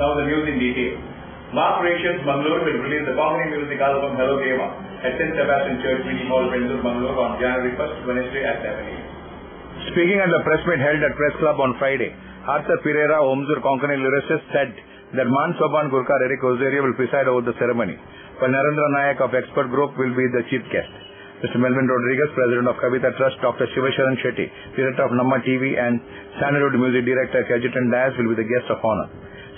Now the news in detail. Mark Creations, Bangalore will release the comedy music album Hello Deva at St. Sebastian Church, Meeting Hall, Bengaluru, Bangalore on January 1st, Wednesday at 7 a.m. Speaking at the press meet held at Press Club on Friday, Arthur Pereira, Omzur Konkani lyricist, said that Man Soban Gurkar Eric Ozeria will preside over the ceremony, while Narendra Nayak of Expert Group will be the chief guest. Mr. Melvin Rodriguez, President of Kavita Trust, Dr. Shivasharan Shetty, Director of Namma TV and Sandalwood Music Director Kajitan Dias will be the guest of honor.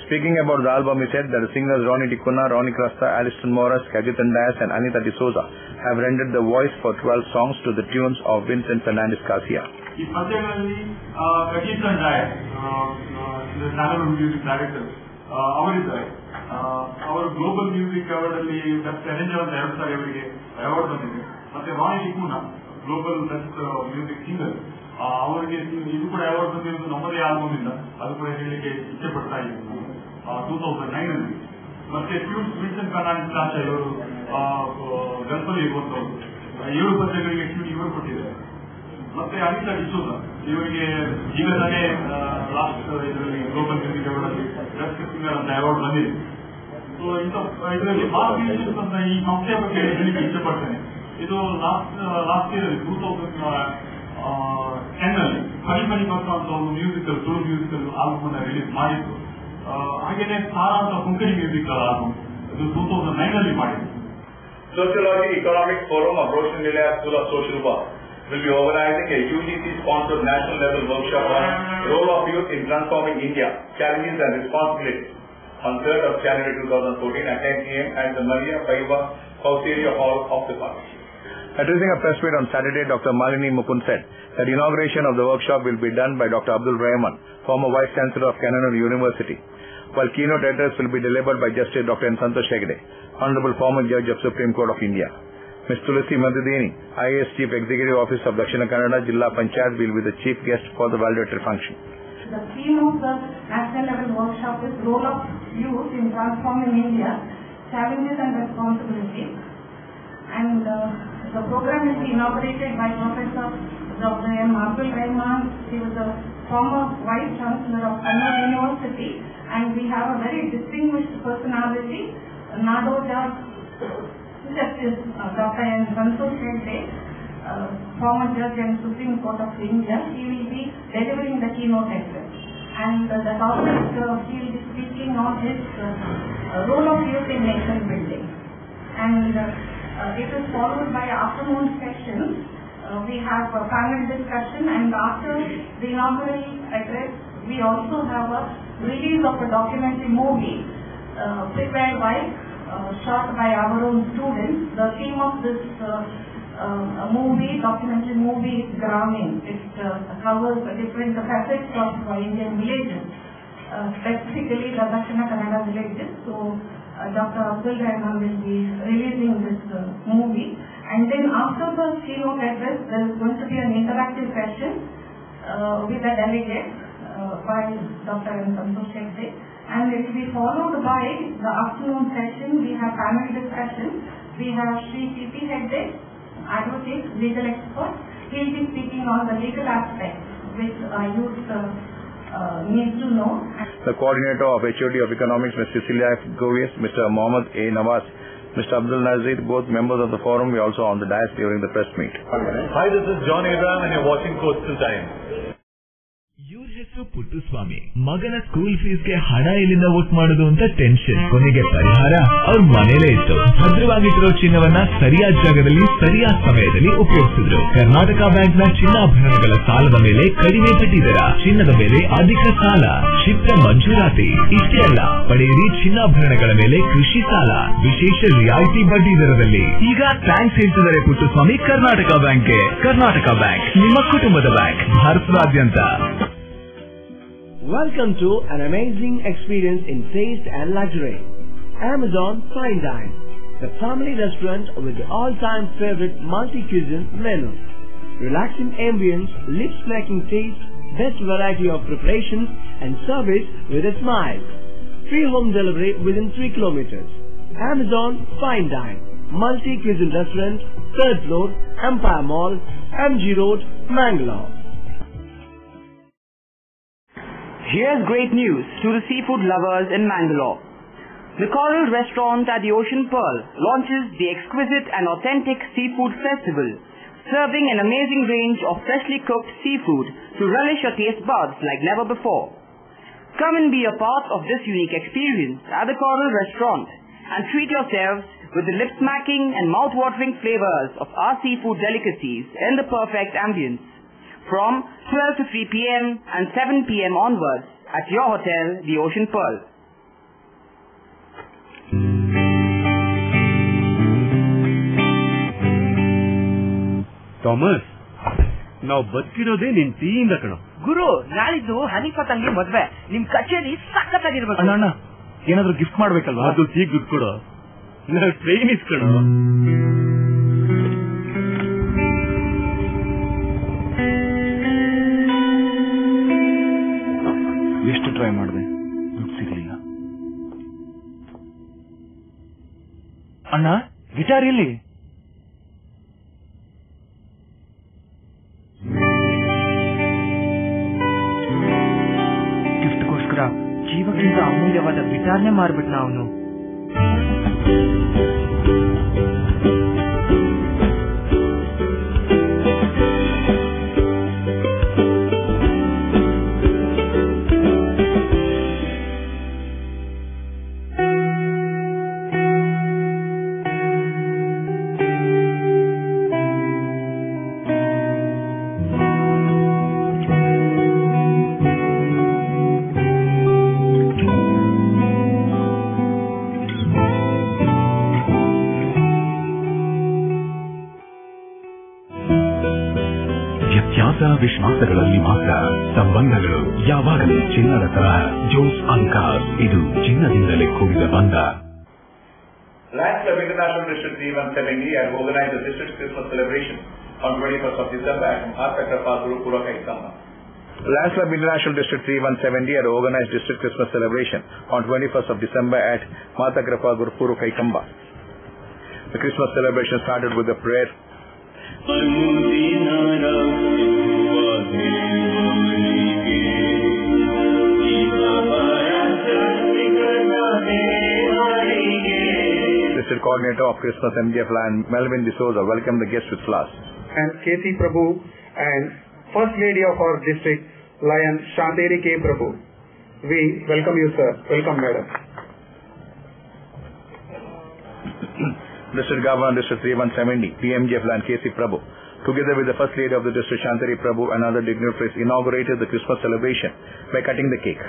Speaking about the album, he said that the singers Ronnie Tikuna, Ronnie Crasta, Aliston Morris, Kajitan Dias and Anita D'Souza have rendered the voice for 12 songs to the tunes of Vincent Fernandez Garcia. ಈ ಪದ್ಯಗಳಲ್ಲಿ ಕಜಿತನ್ ಡಯಸ್ sandalwood music director ಅವರಿದ್ದಾರೆ. ಅವರು global music award ಅಲ್ಲಿ best arranger ಅಂತ 2 ಸಾರಿ ಅವರಿಗೆ ಅವಾರ್ಡ್ ಬಂದಿದೆ. ಮತ್ತೆ ರಾನಿ ಟಿಕುನಾ ಗ್ಲೋಬಲ್ ಬೆಸ್ಟ್ ಮ್ಯೂಸಿಕ್ ಸಿಂಗರ್, ಅವರಿಗೆ ಇದು ಕೂಡ ಅವಾರ್ಡ್ ಬಂದಿರೋದು ನಮ್ಮದೇ ಆಲ್ಬಮ್ ಇಂದ, ಅದು ಕೂಡ ಹೇಳಲಿಕ್ಕೆ ಇಚ್ಛೆ ಪಡ್ತಾ ಇದ್ದೀವಿ 2009 ಅಲ್ಲಿ. ಮತ್ತೆ ವಿನ್ಸೆಂಟ್ ಫರ್ನಾಂಡಿಸ್ ಗಾರ್ಸಿಯಾ ಇವರು ಗಲ್ಫಲ್ಲಿ ಇರುವಂತವರು 7 ಪದ್ಯಗಳಿಗೆ ಇವರು ಕೊಟ್ಟಿದ್ದಾರೆ. ಮತ್ತೆ ಅನಿತಾ ಡಿಸೋಜ ಇವರಿಗೆ ಈಗ ತಾನೇ ಲಾಸ್ಟ್ ಇದರಲ್ಲಿ ಗ್ಲೋಬಲ್ ಮ್ಯೂಸಿಕ್ ಅವಾರ್ಡ್ ಅಲ್ಲಿ ಬೆಸ್ಟ್ ಸಿಂಗರ್ ಅಂತ ಅವಾರ್ಡ್ ಬಂದಿದೆ. ಸೊ ಇದರಲ್ಲಿ ಮಾರ್ಕ್ ಕ್ರಿಯೇಷನ್ಸ್ ಅಂತ ಈ ಸಂಸ್ಥೆಯ ಬಗ್ಗೆ ಹೇಳಲಿಕ್ಕೆ ಇಷ್ಟಪಡ್ತೇನೆ. ಇದು ಲಾಸ್ಟ್ ಇಯರ್ 2010 ಅಲ್ಲಿ ಪನಿ ಬರ್ತಂತ ಒಂದು ಮ್ಯೂಸಿಕಲ್ ತುಳು ಮ್ಯೂಸಿಕಲ್ ಆಲ್ಬಮ್ ಅನ್ನ ರಿಲೀಸ್ ಮಾಡಿತ್ತು. ಹಾಗೇನೆ ಸಾರಾ ಅಂತ ಕೊಂಕಣಿ ಮ್ಯೂಸಿಕಲ್ ಆಲ್ಬಮ್ ಇದು 2009 ಅಲ್ಲಿ ಮಾಡಿತ್ತು. Sociology Economic Forum of Roshan Nilaya School of Social Work will be organizing a UGC-sponsored national level workshop on role of youth in transforming India, challenges and responsibilities on 3rd of January 2014 at 10 a.m. at the Maria Paiva Kauseria Hall of the college. Addressing a press meet on Saturday, Dr. Malini Mukund said that inauguration of the workshop will be done by Dr. Abdul Rahman, former Vice Chancellor of Kannur University, while keynote address will be delivered by Justice Dr. N. Santosh Hegde, Honorable former Judge of Supreme Court of India. Ms. Tulasi Madhudeni, IAS Chief Executive Officer of Dakshina Kannada Jilla Panchayat, will be the chief guest for the valedictory function. The theme of the national level workshop is Role of Youth in Transforming India, Challenges and Responsibilities. And the program is inaugurated by Professor Dr. M. Abdul Rahman. He was the former Vice Chancellor of Kannur University, and we have a very distinguished personality, Nadoja Justice Dr. N. Santosh Hegde, former Judge and Supreme Court of India. He will be delivering the keynote address. And the topic he will be speaking on is role of youth in nation building. And it is followed by afternoon sessions. We have a panel discussion, and after the inaugural address, we also have a release of a documentary movie prepared by, shot by our own students. The theme of this documentary movie is Gramin. It covers the different facets of Indian villages, specifically the Dakshina Kannada villages. So Dr. Abdul Rahman will be releasing this movie. And then after the keynote address, there is going to be an interactive session with a delegate by Dr. N. Santosh Hegde. And it will be followed by the afternoon session. We have panel discussion. We have Sri P.P. Hegde, advocate, legal expert. He will be speaking on the legal aspects which youth need to know. The coordinator of HOD of Economics, Ms. Cecilia F. Govies, Mr. Mohammed A. Nawaz, Mr. Abdul Nazir, both members of the forum, were also on the dais during the press meet. Hi, this is John Abraham and you're watching Coastal Times. ಇವ್ರ ಹೆಸರು ಪುಟ್ಟಸ್ವಾಮಿ. ಮಗನ school ಫೀಸ್ಗೆ ಹಣ ಎಲ್ಲಿಂದ ಒಟ್ಟು ಮಾಡೋದು ಅಂತ tension. ಕೊನೆಗೆ ಪರಿಹಾರ ಅವ್ರ ಮನೇಲೇ ಇತ್ತು. ಭದ್ರವಾಗಿಟ್ಟಿರೋ ಚಿನ್ನವನ್ನ ಸರಿಯಾದ ಜಾಗದಲ್ಲಿ ಸರಿಯಾದ ಸಮಯದಲ್ಲಿ ಉಪಯೋಗಿಸಿದ್ರು. ಕರ್ನಾಟಕ ಬ್ಯಾಂಕ್ ನ ಚಿನ್ನಾಭರಣಗಳ ಸಾಲದ ಮೇಲೆ ಕಡಿಮೆ ಬಡ್ಡಿ ದರ, ಚಿನ್ನದ ಮೇಲೆ ಅಧಿಕ ಸಾಲ, ಕ್ಷಿಪ್ರ ಮಂಜೂರಾತಿ. ಇಷ್ಟೇ ಅಲ್ಲ, ಪಡೆಯಿರಿ ಚಿನ್ನಾಭರಣಗಳ ಮೇಲೆ ಕೃಷಿ ಸಾಲ ವಿಶೇಷ ರಿಯಾಯಿತಿ ಬಡ್ಡಿ ದರದಲ್ಲಿ. ಈಗ ಥ್ಯಾಂಕ್ಸ್ ಹೇಳ್ತಿದ್ದಾರೆ ಪುಟ್ಟಸ್ವಾಮಿ ಕರ್ನಾಟಕ ಬ್ಯಾಂಕ್ಗೆ. ಕರ್ನಾಟಕ ಬ್ಯಾಂಕ್ ನಿಮ್ಮ ಕುಟುಂಬದ ಬ್ಯಾಂಕ್, ಭಾರತದಾದ್ಯಂತ. Welcome to an amazing experience in taste and luxury. Amazon Fine Dine, the family restaurant with the all-time favorite multi-cuisine menu. Relaxing ambience, lips-smacking taste, best variety of preparations and service with a smile. Free home delivery within 3 kilometers. Amazon Fine Dine, multi-cuisine restaurant, 3rd floor, Empire Mall, MG Road, Mangalore. Here's great news to the seafood lovers in Mangalore. The Coral Restaurant at the Ocean Pearl launches the exquisite and authentic Seafood Festival, serving an amazing range of freshly cooked seafood to relish your taste buds like never before. Come and be a part of this unique experience at the Coral Restaurant and treat yourselves with the lip-smacking and mouth-watering flavors of our seafood delicacies in the perfect ambience. From 12 to 3 p.m. and 7 p.m. onwards at your hotel, the Ocean Pearl. Thomas, ನಾವು ಬದುಕಿರೋದೇ ನಿನ್ ಟೀಯಿಂದ ಕಣ. ಗುರು, ನಾಳಿದ್ದು ಹನಿಫಾ ತಂಗಿ ಮದ್ವೆ. ನಿಮ್ ಕಚೇರಿ ಸಖತ್ತಾಗಿರ್ಬೇಕು. ಅಣ್ಣ, ಏನಾದ್ರೂ ಗಿಫ್ಟ್ ಮಾಡ್ಬೇಕಲ್ವಾ? ಅದು ಈಗ ದುಡ್ಡು ಕೊಡು. ನಾವು ಟ್ರೈನ್ ಇಸ್ಕೊಳ. ಎಷ್ಟು ಟ್ರೈ ಮಾಡಿದೆ, ದುಡ್ಡು ಸಿಗ್ಲಿಲ್ಲ. ಅಣ್ಣ, ಗಿಟಾರ್ ಎಲ್ಲಿ? ಗಿಫ್ಟ್ಗೋಸ್ಕರ ಜೀವಕ್ಕಿಂತ ಅಮೂಲ್ಯವಾದ ಗಿಟಾರ್ನೇ ಮಾರ್ಬಿಟ್ನ ಅವನು. ವಿಶ್ವಾಸಗಳಲ್ಲಿ ಮಾತ್ರ ಸಂಬಂಧಗಳು ಯಾವಾಗಲೂ ಚಿನ್ನದ ತರಹ. ಜೋಸ್ ಅಲ್ಕಾಸ್, ಇದು ಚಿನ್ನದಿಂದಲೇ ಕೂಡಿದ ಬಂಧ. Lions Club International District 3-170 have organized the district Christmas celebration on 21st of December at Mahasakrapa Gurupura Kaikamba. Lions Club International District 3-170 had organized district Christmas celebration on 21st of December at Mahasakrapa Gurupura Kaikamba. The Christmas celebration started with a prayer. District Coordinator of Christmas MGF Lion, Melvin D'Souza, welcomed the guests with flowers. And K.C. Prabhu and First Lady of our district, Lion Shanteri K. Prabhu. We welcome you, sir. Welcome, madam. District Governor, District 3-170, PMGF Lion K.C. Prabhu, together with the First Lady of the District, Shanteri Prabhu, and other dignitaries, inaugurated the Christmas celebration by cutting the cake.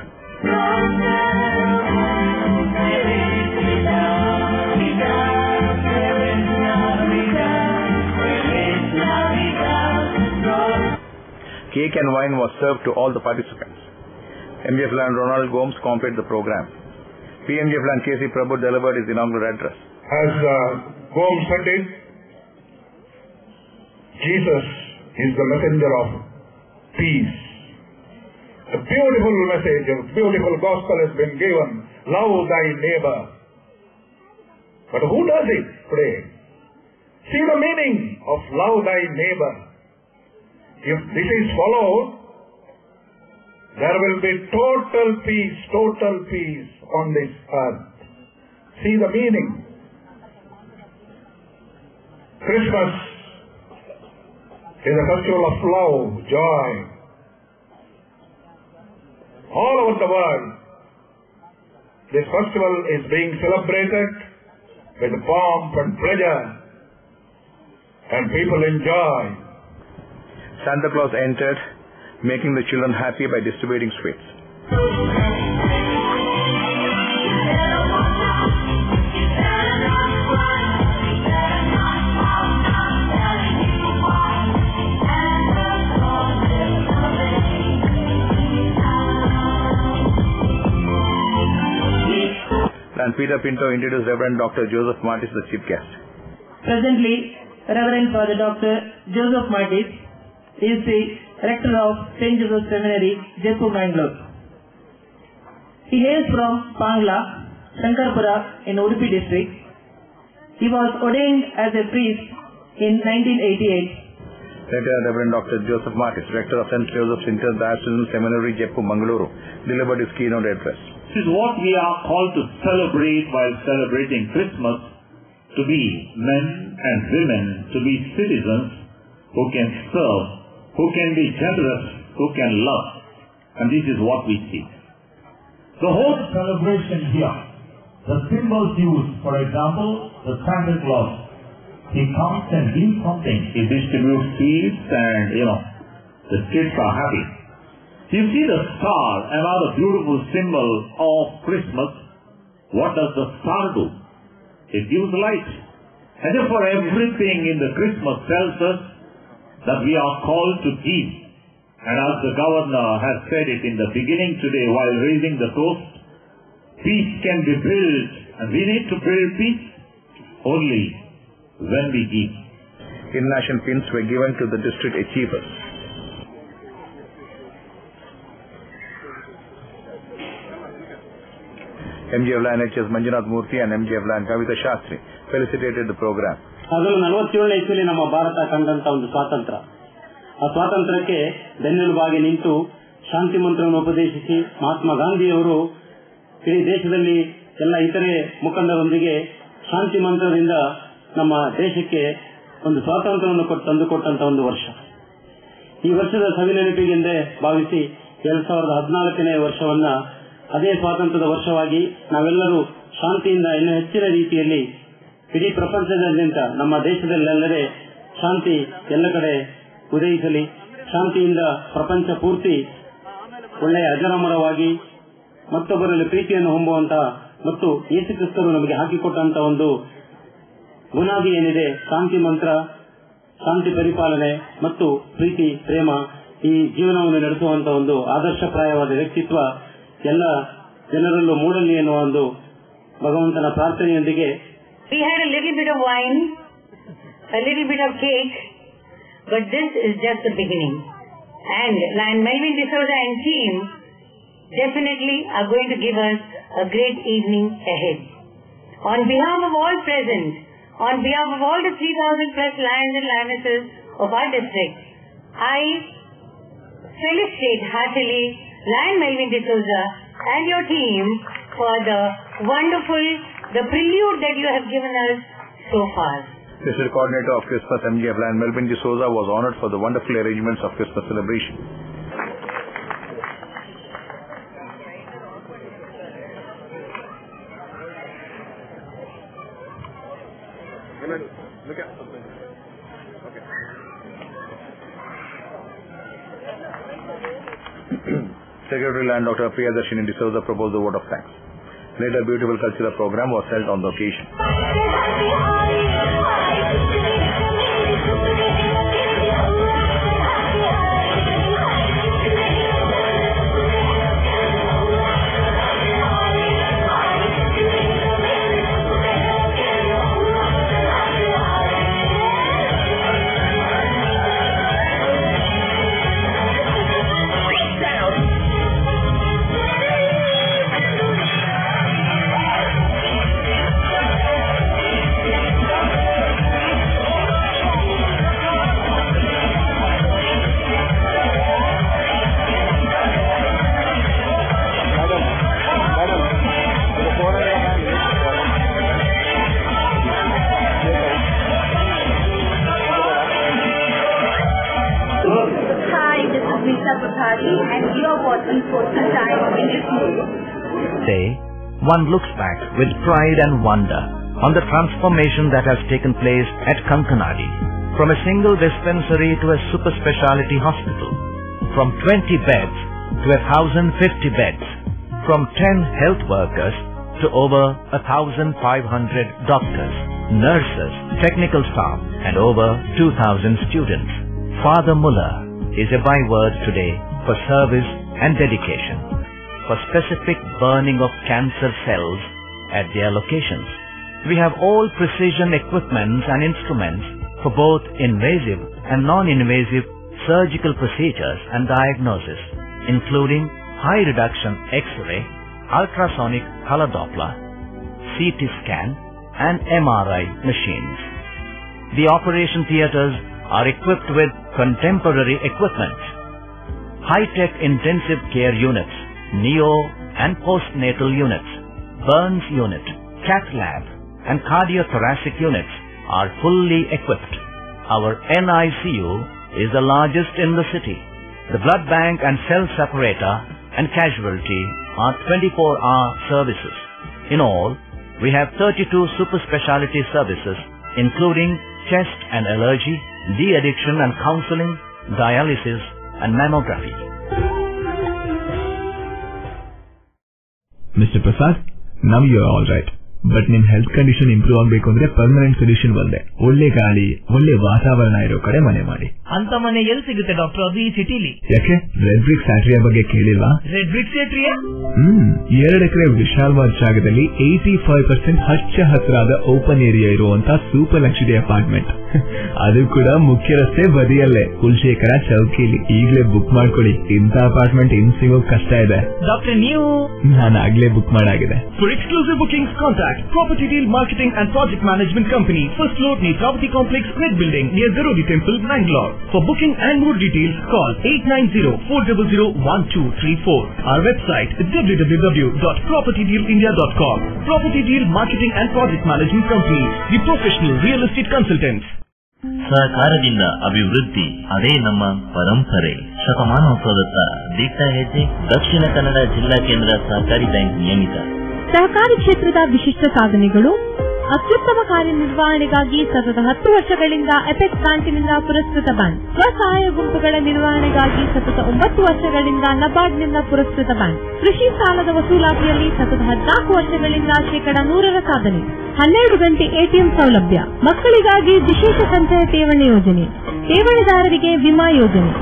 Cake and wine was served to all the participants. MGF Lion Ronald Gomes completed the program. PMGF Lion K.C. Prabhu delivered his inaugural address. As Gomes said it, Jesus is the messenger of peace. A beautiful message, a beautiful gospel has been given. Love thy neighbor. But who does it today? See the meaning of love thy neighbor. If this is followed, there will be total peace on this earth. See the meaning. Christmas is a festival of love, joy. All over the world, this festival is being celebrated with pomp and pleasure, and people enjoy. Santa Claus entered, making the children happy by distributing sweets. And Peter Pinto introduced Reverend Dr. Joseph Martis, the chief guest. Presently, Reverend Father Dr. Joseph Martis is the rector of St. Joseph Seminary, Jaipur, Mangalore. He hails from Pangla, Shankarpura in Udupi district. He was ordained as a priest in 1988. Later, Reverend Dr. Joseph Martis, Rector of St. Joseph's Interdiocesan Seminary, Jeppu, Mangaluru, delivered his keynote address. This is what we are called to celebrate while celebrating Christmas, to be men and women, to be citizens who can serve, who can be generous, who can love. And this is what we see. The whole celebration here, the symbols used, for example, the Santa Claus, he comes and gives something. He distributes sweets and, the kids are happy. You see the star, another beautiful symbol of Christmas. What does the star do? It gives light. And therefore everything in the Christmas tells us that we are called to give. And as the governor has said it in the beginning today while raising the toast, peace can be built, and we need to build peace only when we give. International pins were given to the district achievers. MGF Line H.S. Manjunath Murthy and MGF Line Kavita Shastri felicitated the program. ಅದರಲ್ಲೂ 47ನೇ ಇಸ್ವಿಯಲ್ಲಿ ನಮ್ಮ ಭಾರತ ಕಂಡಂತ ಒಂದು ಸ್ವಾತಂತ್ರ್ಯ, ಆ ಸ್ವಾತಂತ್ರ್ಯಕ್ಕೆ ಬೆನ್ನೆಲುಬಾಗಿ ನಿಂತು ಶಾಂತಿ ಮಂತ್ರವನ್ನು ಉಪದೇಶಿಸಿ ಮಹಾತ್ಮ ಗಾಂಧಿಯವರು ಇಡೀ ದೇಶದಲ್ಲಿ ಎಲ್ಲ ಇತರೆ ಮುಖಂಡರೊಂದಿಗೆ ಶಾಂತಿ ಮಂತ್ರದಿಂದ ನಮ್ಮ ದೇಶಕ್ಕೆ ಒಂದು ಸ್ವಾತಂತ್ರ್ಯವನ್ನು ತಂದುಕೊಟ್ಟಂತ ಒಂದು ವರ್ಷ. ಈ ವರ್ಷದ ಸವಿನೆನಪಿಗೆಂದೇ ಭಾವಿಸಿ 2014ನೇ ವರ್ಷವನ್ನ ಅದೇ ಸ್ವಾತಂತ್ರ್ಯದ ವರ್ಷವಾಗಿ ನಾವೆಲ್ಲರೂ ಶಾಂತಿಯಿಂದ ಇನ್ನೂ ಹೆಚ್ಚಿನ ರೀತಿಯಲ್ಲಿ ಇಡೀ ಪ್ರಪಂಚದಾದ್ಯಂತ ನಮ್ಮ ದೇಶದಲ್ಲೆಲ್ಲಡೆ ಶಾಂತಿ ಎಲ್ಲ ಕಡೆ ಉದಯಿಸಲಿ, ಶಾಂತಿಯಿಂದ ಪ್ರಪಂಚ ಪೂರ್ತಿ ಒಳ್ಳೆಯ ಅಜರಾಮರವಾಗಿ ಮತ್ತೊಬ್ಬರಲ್ಲಿ ಪ್ರೀತಿಯನ್ನು ಹೊಂಬುವಂತಹ ಮತ್ತು ಯೇಸು ಕ್ರಿಸ್ತರು ನಮಗೆ ಹಾಕಿಕೊಟ್ಟಂತಹ ಒಂದು ಗುಣಾದಿ ಏನಿದೆ, ಶಾಂತಿ ಮಂತ್ರ, ಶಾಂತಿ ಪರಿಪಾಲನೆ ಮತ್ತು ಪ್ರೀತಿ ಪ್ರೇಮ, ಈ ಜೀವನವನ್ನು ನಡೆಸುವಂತಹ ಒಂದು ಆದರ್ಶಪ್ರಾಯವಾದ ವ್ಯಕ್ತಿತ್ವ ಎಲ್ಲ ಜನರಲ್ಲೂ ಮೂಡಲಿ ಎನ್ನುವ ಒಂದು ಭಗವಂತನ ಪ್ರಾರ್ಥನೆಯೊಂದಿಗೆ We had a little bit of wine, a little bit of cake, but this is just the beginning. And Lion Melvin D'Souza and team definitely are going to give us a great evening ahead. On behalf of all present, on behalf of all the 3,000 plus lions and lionesses of our district, I felicitate heartily Lion Melvin D'Souza and your team for the wonderful, the prelude that you have given us so far. District Coordinator of Christmas MGF Lion Melvin D'Souza was honored for the wonderful arrangements of Christmas celebration. Look at something. Okay. Secretary Lion Dr. Priyadarshini D'Souza proposed the vote of thanks. Later, a beautiful cultural program was held on the occasion. Today, one looks back with pride and wonder on the transformation that has taken place at Kankanadi, from a single dispensary to a super speciality hospital, from 20 beds to 1,050 beds, from 10 health workers to over 1,500 doctors, nurses, technical staff, and over 2,000 students. Father Muller is a byword today for service and dedication, for specific burning of cancer cells at their locations. We have all precision equipments and instruments for both invasive and non-invasive surgical procedures and diagnosis, including high reduction X-ray, ultrasonic color Doppler, CT scan and MRI machines. The operation theatres are equipped with contemporary equipment. High-tech intensive care units, neo and postnatal units, burns unit, cath lab and cardiothoracic units are fully equipped. Our NICU is the largest in the city. The blood bank and cell separator and casualty are 24-hour services. In all, we have 32 super specialty services including chest and allergy, de-addiction and counseling, dialysis and mammography. Mr. Prasad, now you are all right. But ನಿಮ್ಮ health condition improve ಆಗಬೇಕು ಅಂದ್ರೆ permanent solution ಒಂದೇ, ಒಳ್ಳೆ ಗಾಳಿ ಒಳ್ಳೆ ವಾತಾವರಣ ಇರೋ ಕಡೆ ಮನೆ ಮಾಡಿ. ಅಂತ ಮನೆ ಎಲ್ಲಿ ಸಿಗುತ್ತೆ ಡಾಕ್ಟರ್? ಅದು ಈ ಸಿಟಿಲಿ. ಯಾಕೆ ರೆಡ್ ಬ್ರಿಕ್ಸ್ ಆಟ್ರಿಯಾ ಬಗ್ಗೆ ಕೇಳಿಲ್ವಾ? ರೆಡ್ ಬ್ರಿಕ್ಸ್ ಆಟ್ರಿಯಾ 2 ಎಕರೆ ವಿಶಾಲವಾದ ಜಾಗದಲ್ಲಿ 85% ಹಚ್ಚ ಹಸಿರಾದ ಓಪನ್ ಏರಿಯಾ ಇರುವಂತ ಸೂಪರ್ ಲಕ್ಸುರಿ ಅಪಾರ್ಟ್ಮೆಂಟ್. ಅದು ಕೂಡ ಮುಖ್ಯ ರಸ್ತೆ ಬದಿಯಲ್ಲೇ, ಕುಲಶೇಖರ ಚೌಕಿಲಿ. ಈಗಲೇ ಬುಕ್ ಮಾಡ್ಕೊಳ್ಳಿ, ಇಂಥ ಅಪಾರ್ಟ್ಮೆಂಟ್ ಇನ್ ಸಿಗೋಕ್ ಕಷ್ಟ ಇದೆ. ಡಾಕ್ಟರ್ ನೀವು? ನಾನು ಆಗ್ಲೇ book ಮಾಡಾಗಿದೆ. For exclusive bookings, contact Property Deal Marketing and Project Management Company, first floor, Netrapati Complex, Red Building, near Zarodi Temple, Bangalore. For booking and more details, call 890-400-1234. Our website is www.propertydealindia.com. Property Deal Marketing and Project Management Company, the professional real estate consultants. ಸಹಕಾರದಿಂದ ಅಭಿವೃದ್ಧಿ, ಅದೇ ನಮ್ಮ ಪರಂಪರೆ. ಶತಮಾನೋತ್ಸವದತ್ತ ದಿಟ್ಟ ಹೆಜ್ಜೆ. ದಕ್ಷಿಣ ಕನ್ನಡ ಜಿಲ್ಲಾ ಕೇಂದ್ರ ಸಹಕಾರಿ ಬ್ಯಾಂಕ್ ನಿಯಮಿತ. ಸಹಕಾರಿ ಕ್ಷೇತ್ರದ ವಿಶಿಷ್ಟ ಸಾಧನೆಗಳು. ಅತ್ಯುತ್ತಮ ಕಾರ್ಯನಿರ್ವಹಣೆಗಾಗಿ ಸತತ 10 ವರ್ಷಗಳಿಂದ ಅಪೆಕ್ಸ್ ಬ್ಯಾಂಕಿನಿಂದ ಪುರಸ್ಕೃತ ಬ್ಯಾಂಕ್. ಸ್ವಸಹಾಯ ಗುಂಪುಗಳ ನಿರ್ವಹಣೆಗಾಗಿ ಸತತ 9 ವರ್ಷಗಳಿಂದ ನಬಾರ್ಡ್ನಿಂದ ಪುರಸ್ಕೃತ ಬ್ಯಾಂಕ್. ಕೃಷಿ ಸಾಲದ ವಸೂಲಾತಿಯಲ್ಲಿ ಸತತ 14 ವರ್ಷಗಳಿಂದ ಶೇಕಡಾ 100 ಸಾಧನೆ. 12 ಗಂಟೆ ಎಟಿಎಂ ಸೌಲಭ್ಯ. ಮಕ್ಕಳಿಗಾಗಿ ವಿಶೇಷ ಸಂಚಯ ಠೇವಣಿ ಯೋಜನೆ, ಠೇವಣಿದಾರರಿಗೆ ವಿಮಾ ಯೋಜನೆ.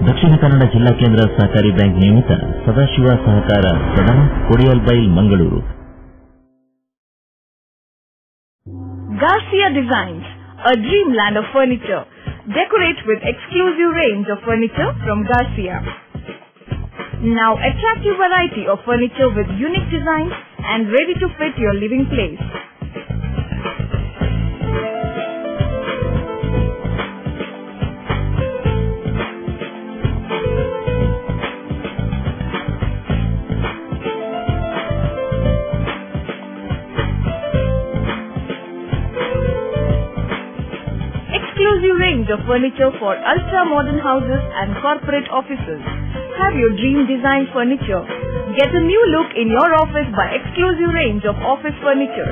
ದಕ್ಷಿಣ ಕನ್ನಡ ಜಿಲ್ಲಾ ಕೇಂದ್ರ ಸಹಕಾರಿ ಬ್ಯಾಂಕ್ ನಿಯಮಿತ ಸದಾಶಿವ ಸಹಕಾರ ಸದನ, Kodialbail, Mangaluru. Garcia Designs, a dreamland of furniture. Decorate with exclusive range of furniture from Garcia. Now attractive variety of furniture with unique designs and ready to fit your living place. Exclusive range of furniture for ultra-modern houses and corporate offices. Have your dream design furniture. Get a new look in your office by exclusive range of office furniture.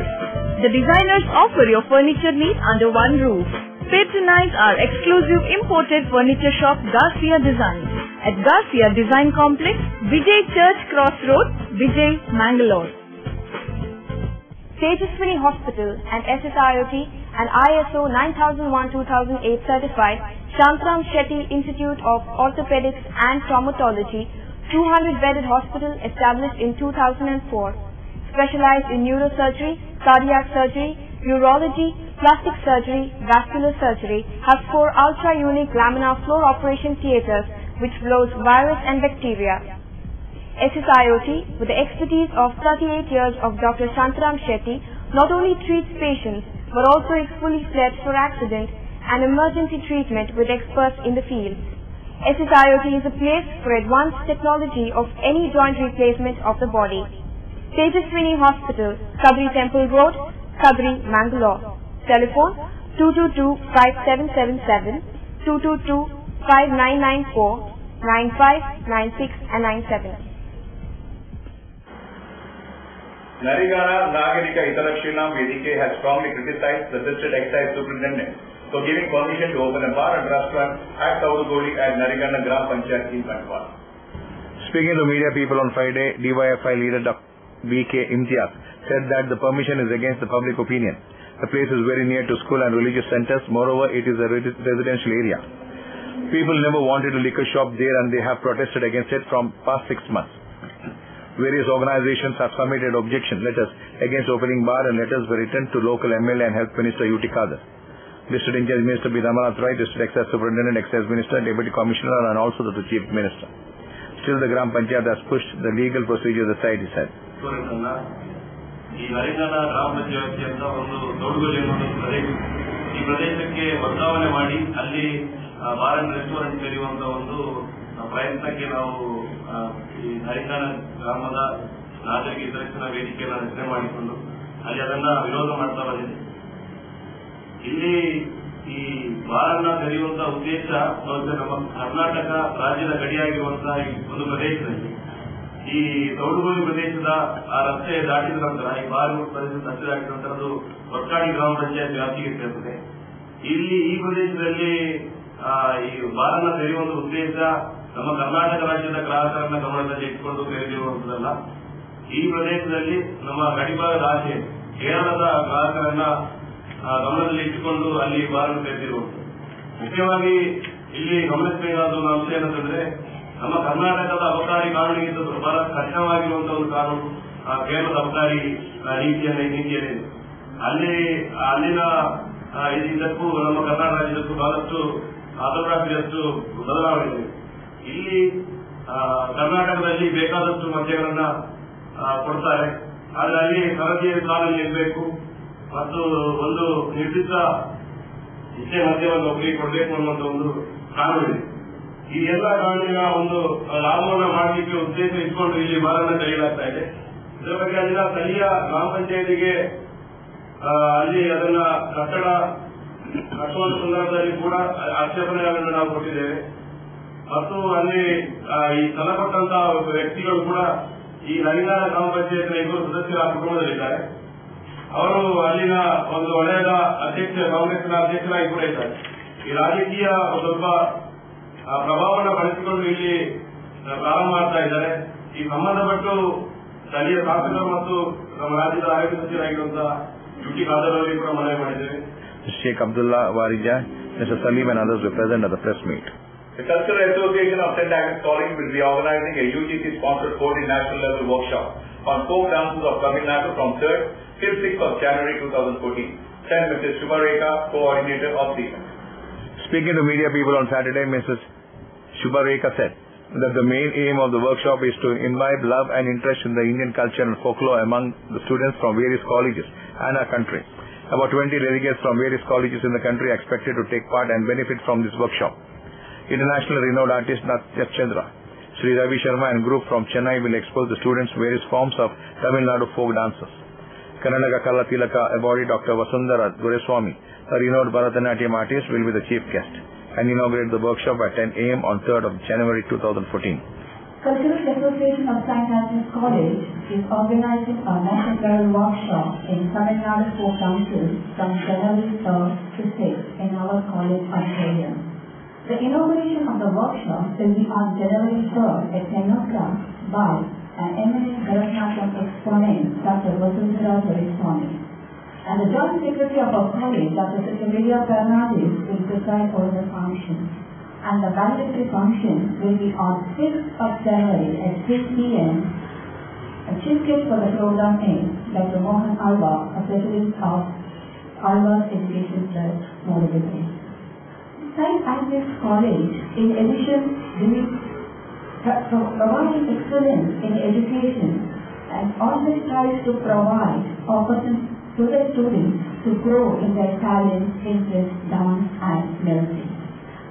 The designers offer your furniture needs under one roof. Patronize our exclusive imported furniture shop Garcia Designs at Garcia Design Complex, Vijay Church Cross Road, Vijay, Mangalore. Tejaswini Hospital and SSIOT and ISO 9001-2008 certified Shantram Shetty Institute of Orthopedics and Traumatology, 200-bedded hospital established in 2004, specialized in neurosurgery, cardiac surgery, urology, plastic surgery, vascular surgery, has 4 ultra-unique laminar floor operation theaters which flows virus and bacteria. SSIOT, with the expertise of 38 years of Dr. Shantram Shetty, not only treats patients but also is fully fledged for accident and emergency treatment with experts in the field. SSIOT is a place for advanced technology of any joint replacement of the body. Tejaswini Hospital, Kabri Temple Road, Kabri, Mangalore. Telephone 222-5777, 222-5994, 95, 96 and 97. Narigana Nagarika Hitalakshina Vedike has strongly criticized the district excise superintendent for giving permission to open a bar and restaurant at Tavudgoli at Narigana Gram Panchayat in Bandwal. Speaking to media people on Friday, DYFI leader Dr. V.K. Imtiaz said that the permission is against the public opinion. The place is very near to school and religious centers. Moreover, it is a residential area. People never wanted a liquor shop there and they have protested against it from past 6 months. Various organizations have submitted objection letters against opening bar and letters were written to local MLA and Health Minister U.T. Khadr, District Incharge Minister B. Ramanath Rai, District Excise Superintendent, Excise Minister, Deputy Commissioner and also the Chief Minister. Still the Gram Panchayat has pushed the legal procedures aside, he said. ಈ ನರಿಂಗನ ಗ್ರಾಮ ಪಂಚಾಯತಿ ಅಂತ ಒಂದು ದೊಡ್ಡಗೊಲ್ಲಿ ಅನ್ನೋ ಪ್ರದೇಶ, ಈ ಪ್ರದೇಶಕ್ಕೆ ವರ್ಗಾವಣೆ ಮಾಡಿ ಅಲ್ಲಿ ಬಾರ್ ಅಂಡ್ ರೆಸ್ಟೋರೆಂಟ್ ತೆರೆಯುವಂತ ಒಂದು ಪ್ರಯತ್ನಕ್ಕೆ ನಾವು ಈ ನರಿಂಗನ ಗ್ರಾಮದ ನಾಗರಿಕ ಹಿತರಕ್ಷಣಾ ವೇದಿಕೆಯನ್ನು ರಚನೆ ಮಾಡಿಕೊಂಡು ಅಲ್ಲಿ ಅದನ್ನ ವಿರೋಧ ಮಾಡ್ತಾ ಬಂದಿದೆ. ಇಲ್ಲಿ ಈ ಬಾರನ್ನ ತೆರೆಯುವಂತಹ ಉದ್ದೇಶ ನಮ್ಮ ಕರ್ನಾಟಕ ರಾಜ್ಯದ ಗಡಿಯಾಗಿರುವಂತಹ ಈ ಒಂದು ಪ್ರದೇಶದಲ್ಲಿ ಈ ತೌಡುಗೋಲಿ ಪ್ರದೇಶದ ಆ ರಸ್ತೆ ದಾಟಿದ ನಂತರ ಈ ಬಾರ್ ಪ್ರದೇಶದ ರಸ್ತೆ ದಾಟಿದ ನಂತರ ಅದು ಒಟ್ಟಾಡಿ ಗ್ರಾಮ ಪಂಚಾಯತ್ ವ್ಯಾಪ್ತಿಗೆ ಸೇರುತ್ತದೆ. ಇಲ್ಲಿ ಈ ಪ್ರದೇಶದಲ್ಲಿ ಈ ಬಾರನ್ನ ತೆರೆಯುವಂತಹ ಉದ್ದೇಶ ನಮ್ಮ ಕರ್ನಾಟಕ ರಾಜ್ಯದ ಗ್ರಾಹಕರನ್ನ ಗಮನದಲ್ಲಿ ಇಟ್ಕೊಂಡು ತೆರೆದಿರುವಂತದಲ್ಲ. ಈ ಪ್ರದೇಶದಲ್ಲಿ ನಮ್ಮ ಗಡಿಭಾಗದ ಆಚೆ ಕೇರಳದ ಗ್ರಾಹಕರನ್ನ ಗಮನದಲ್ಲಿ ಇಟ್ಟುಕೊಂಡು ಅಲ್ಲಿ ಬಾರನ್ನು ತೆರೆದಿರುವುದು. ಮುಖ್ಯವಾಗಿ ಇಲ್ಲಿ ಗಮನಿಸಬೇಕಾದ ಒಂದು ಅಂಶ ಏನಂತಂದ್ರೆ, ನಮ್ಮ ಕರ್ನಾಟಕದ ಅಬಕಾರಿ ಕಾನೂನಿಗಿಂತ ಬಹಳ ಕಠಿಣವಾಗಿರುವಂತಹ ಒಂದು ಕಾನೂನು ಕೇರಳದ ಅಬಕಾರಿ ನೀತಿಯಲ್ಲಿ ಅಲ್ಲಿನ ಇದಕ್ಕೂ ನಮ್ಮ ಕರ್ನಾಟಕ ರಾಜ್ಯದಕ್ಕೂ ಬಹಳಷ್ಟು ಆದರಾಷ್ಟ್ರೀಯಷ್ಟು ಬದಲಾವಣೆ ಇದೆ. ಇಲ್ಲಿ ಕರ್ನಾಟಕದಲ್ಲಿ ಬೇಕಾದಷ್ಟು ಮದ್ಯಗಳನ್ನ ಕೊಡ್ತಾರೆ, ಆದರೆ ಅಲ್ಲಿ ಸರದಿಯ ಸಾಲಲ್ಲಿ ಇರಬೇಕು ಮತ್ತು ಒಂದು ನಿರ್ದಿಷ್ಟ ಇಷ್ಟೇ ಮದ್ಯವನ್ನು ಒಬ್ಬರಿಗೆ ಕೊಡಬೇಕು ಅನ್ನುವಂತ ಒಂದು ಕಾನೂನಿದೆ. ಈ ಎಲ್ಲ ಕಾನೂನಿನ ಒಂದು ಲಾಭವನ್ನು ಮಾಡಲಿಕ್ಕೆ ಉದ್ದೇಶ ಇಟ್ಕೊಂಡು ಇಲ್ಲಿ ಬಾರನ್ನ ತೆರೆಯಲಾಗ್ತಾ ಇದೆ. ಇದರ ಬಗ್ಗೆ ಅಲ್ಲಿನ ಸ್ಥಳೀಯ ಗ್ರಾಮ ಪಂಚಾಯತಿಗೆ ಅಲ್ಲಿ ಅದನ್ನ ಕಟ್ಟಡ ಕಟ್ಟುವ ಸಂದರ್ಭದಲ್ಲಿ ಕೂಡ ಆಕ್ಷೇಪಣೆಗಳನ್ನು ನಾವು ಕೊಟ್ಟಿದ್ದೇವೆ ಮತ್ತು ಅಲ್ಲಿ ಈ ಸ್ಥಳ ಕೊಟ್ಟಂತಹ ವ್ಯಕ್ತಿಗಳು ಕೂಡ ಈ ನರಿಂಗನ ಗ್ರಾಮ ಪಂಚಾಯತ್ನ ಇಬ್ಬರು ಸದಸ್ಯರ ಕುಟುಂಬದಲ್ಲಿದ್ದಾರೆ. ಅವರು ಅಲ್ಲಿನ ಒಂದು ವಲಯದ ಅಧ್ಯಕ್ಷ, ಕಾಂಗ್ರೆಸ್ನ ಅಧ್ಯಕ್ಷರಾಗಿ ಕೂಡ ಇದ್ದಾರೆ. ಈ ರಾಜಕೀಯ ಸ್ವಲ್ಪ ಪ್ರಭಾವವನ್ನು ಬಳಸಿಕೊಂಡು ಇಲ್ಲಿ ಪ್ರಾರಂಭ ಮಾಡ್ತಾ ಇದ್ದಾರೆ. ಈ ಸಂಬಂಧಪಟ್ಟು ಸ್ಥಳೀಯ ಶಾಸಕರು ಮತ್ತು ನಮ್ಮ ರಾಜ್ಯದ ಆರೋಗ್ಯ ಸಚಿವರಾಗಿರುವಂತಹ ಯುಟಿ ಖಾದರ್ ಅವರಿಗೆ ಕೂಡ ಮನವಿ ಮಾಡಿದ್ದೇವೆ. Sheikh Abdullah Warija, Mr. Salim and others were present at the press meet. The Cultural Association of St. Agnes College will be organizing a UGC-sponsored 14 national level workshop on folk dances of Tamil Nadu from 3rd till 6th of January 2014. Sent Mrs. Shubhareka, coordinator of the event. Speaking to media people on Saturday, Mrs. Shubhareka said that the main aim of the workshop is to imbibe love and interest in the Indian culture and folklore among the students from various colleges and our country. About 20 delegates from various colleges in the country are expected to take part and benefit from this workshop. International renowned artist Nath Chandra, Sri Ravi Sharma and group from Chennai will expose the students various forms of Tamil Nadu folk dances. Karnataka Kala Tilaka awardee Dr. Vasundhara Doreswamy, a renowned Bharatanatyam artist, will be the chief guest and inaugurate the workshop at 10 a.m. on 3rd of January 2014. Cultural Association of St. Agnes College is organizing a national level workshop in Tamil Nadu folk dances from January 3rd to 6th in our college auditorium. The inauguration of the workshop will be on January 3rd at 10 o'clock by an eminent Bharatanatyam exponent, Dr. Vasundhara Doreswamy. And the Joint Secretary of our college, Dr. Satyavidya Karnadis, will preside over the function. And the valedictory function will be on 6th of January at 6 p.m. A chief guest for the program is Dr. Mohan Alva, a president of Alva's Education Trust, Mobility. St. Agnes College, in addition to providing excellence in education, and always tries to provide opportunities to the students to grow in their talents, interest, dance, and music.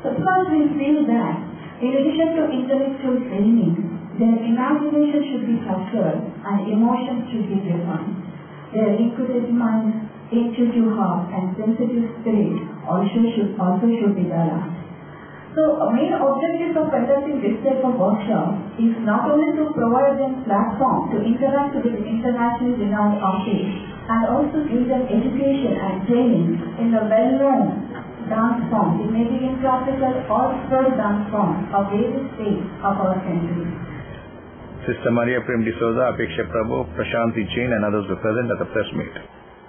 So because we feel that, in addition to intellectual training, their imagination should be fostered and emotions should be refined. Their inquisitive mind, intuitive heart, and sensitive spirit also should be developed. So a main objective of conducting this type of workshop is not only to provide them platform to interact with internationally renowned artists and also give them education and training in the well-known dance forms. It may be in classical or folk dance forms of various states of our country. Sister Maria Prem D'Souza, Apeksha Prabhu, Prashanti Jain and others were present at the press meet.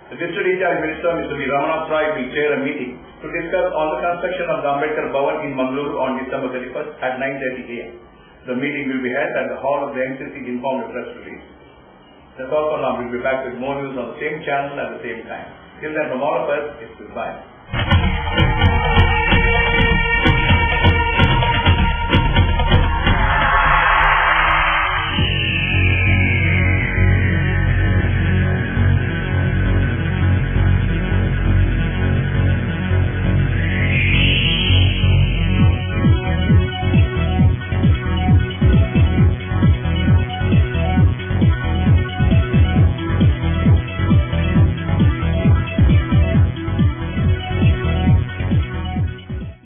The District In-Charge Minister, Mr. V. Ramanath Rai, will chair a meeting to discuss on the construction of the Ambedkar Bhavan in Mangaluru on December 31st at 9:30 a.m. The meeting will be held at the hall of the NCC, informed the press release. That's all for now. We'll be back with more news on the same channel at the same time. Till then, from all of us, it's goodbye.